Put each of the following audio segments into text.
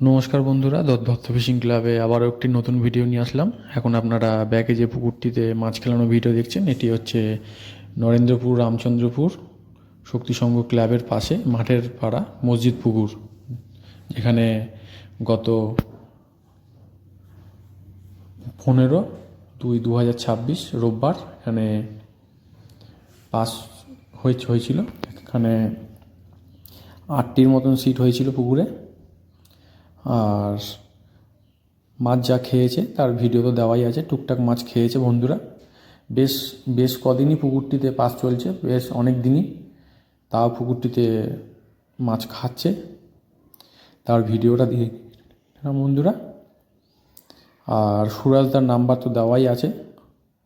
নমস্কার বন্ধুরা, দত্ত ফিশিং ক্লাবে আবারও একটি নতুন ভিডিও নিয়ে আসলাম। এখন আপনারা ব্যাকে যে পুকুরটিতে মাছ খেলানো ভিডিও দেখছেন, এটি হচ্ছে নরেন্দ্রপুর রামচন্দ্রপুর শক্তিসংঘ ক্লাবের পাশে মাঠের পাড়া মসজিদ পুকুর, যেখানে গত 15/2/2026 রোববার এখানে পাস হয়েছিল। এখানে 8টির মতন সিট হয়েছিল পুকুরে। আর মাছ যা খেয়েছে তার ভিডিও তো দেওয়াই আছে। টুকটাক মাছ খেয়েছে বন্ধুরা। বেশ বেশ কদিনই পুকুরটিতে পাস চলছে, বেশ অনেক দিনই, তাও পুকুরটিতে মাছ খাচ্ছে, তার ভিডিওটা দিয়ে বন্ধুরা। আর সুরাজদার নাম্বার তো দেওয়াই আছে,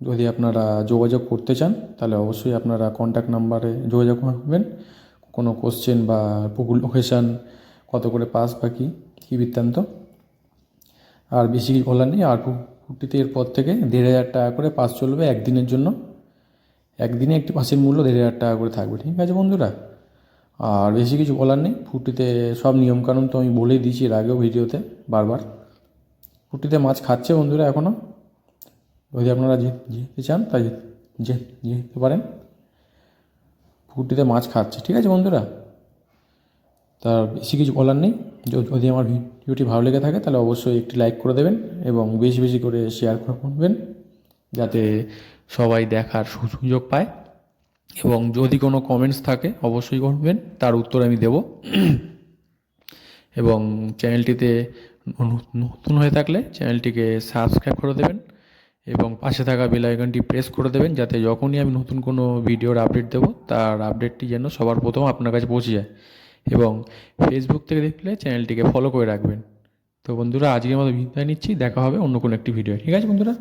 যদি আপনারা যোগাযোগ করতে চান তাহলে অবশ্যই আপনারা কন্ট্যাক্ট নাম্বারে যোগাযোগ করবেন। কোনো কোশ্চেন বা পুকুর লোকেশান, কত করে পাস বা কী বৃত্তান্ত। আর বেশি কিছু বলার নেই। আর পুকুরটিতে এরপর থেকে 1,500 টাকা করে পাস চলবে একদিনের জন্য। একদিনে একটি পাসের মূল্য 1,500 টাকা করে থাকবে, ঠিক আছে বন্ধুরা। আর বেশি কিছু বলার নেই। পুকুরটিতে সব নিয়মকানুন তো আমি বলেই দিয়েছি এর আগেও ভিডিওতে বারবার। পুকুরটিতে মাছ খাচ্ছে বন্ধুরা এখনও। যদি আপনারা যেতে চান তাই যেতে পারেন। পুকুরটিতে মাছ খাচ্ছে, ঠিক আছে বন্ধুরা। তার বেশি কিছু বলার নেই। যদি আমার ভিডিওটি ভালো লেগে থাকে তাহলে অবশ্যই একটি লাইক করে দেবেন এবং বেশি বেশি করে শেয়ার করবেন, যাতে সবাই দেখার সুযোগ পায়। এবং যদি কোনো কমেন্টস থাকে অবশ্যই করবেন, তার উত্তর আমি দেব। এবং চ্যানেলটিতে নতুন হয়ে থাকলে চ্যানেলটিকে সাবস্ক্রাইব করে দেবেন এবং পাশে থাকা বেল আইকনটি প্রেস করে দেবেন, যাতে যখনই আমি নতুন কোনো ভিডিওর আপডেট দেবো তার আপডেটটি যেন সবার প্রথম আপনার কাছে পৌঁছে যায়। এবং ফেসবুক থেকে দেখলে চ্যানেলটিকে ফলো করে রাখবেন। তো বন্ধুরা, আজকের মতো বিদায় নিচ্ছি। দেখা হবে অন্য কোনো একটি ভিডিও, ঠিক আছে বন্ধুরা।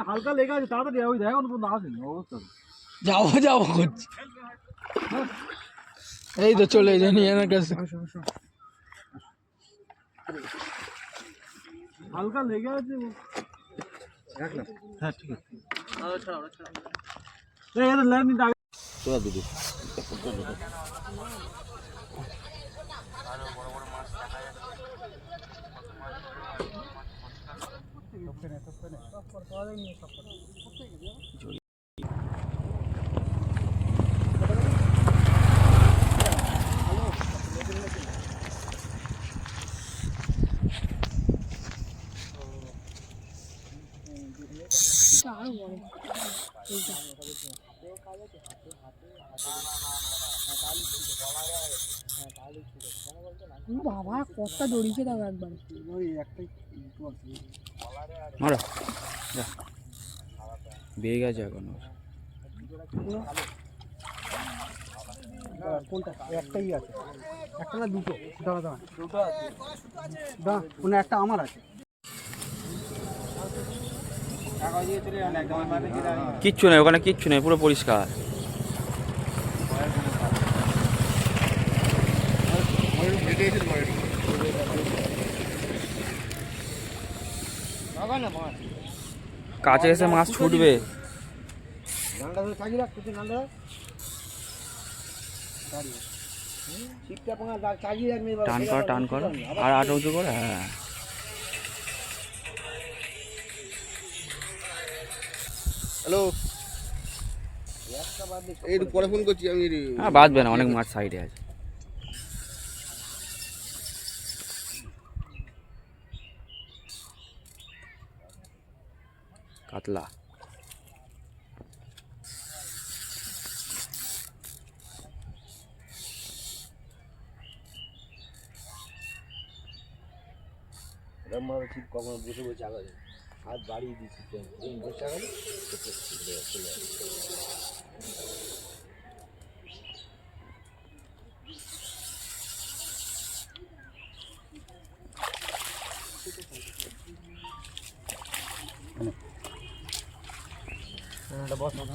হালকা লেগে আছে, তাড়াতাড়ি ওই দেখো আসেনি অবস্থা। যাবো যাবো করছি, এই তো চলে যাই এনার কাছে। হালকা লেগে আছে। হ্যাঁ ঠিক আছে। তোরা দিবি বাবা কতটা দড়িয়েছে দাও একবারে। ওই একটাই মারো যা, বেগ আছে এখন। কোনটা? একটাই আছে, একটা না দুটো? দাঁড়া দাঁড়া, দুটো আছে। দাঁড়া, কোনো একটা আমার আছে। কিচ্ছু নেই ওখানে, কিচ্ছু নেই, পুরো পরিষ্কার। কাছে এসে মাছ ছুটবে। টান কর, টান করো, আর আট উঁচু করে। হ্যাঁ হ্যালো, এই পরে ফোন করছি আমি। হ্যাঁ বাঁচবে না, অনেক মাছ সাইডে আছে। কাতলা ঠিক কখন বসে বসে আগে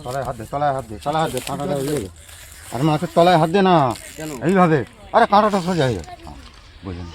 তলায় হাত দে, তলায় হাত দে, তলায় হাত দে, কাঁটাটা ইয়ে দে। আরে মাছের তলায় হাত দে না এইভাবে, আরে কাঁটাটা সোজা হয়ে যাবে বুঝলেন।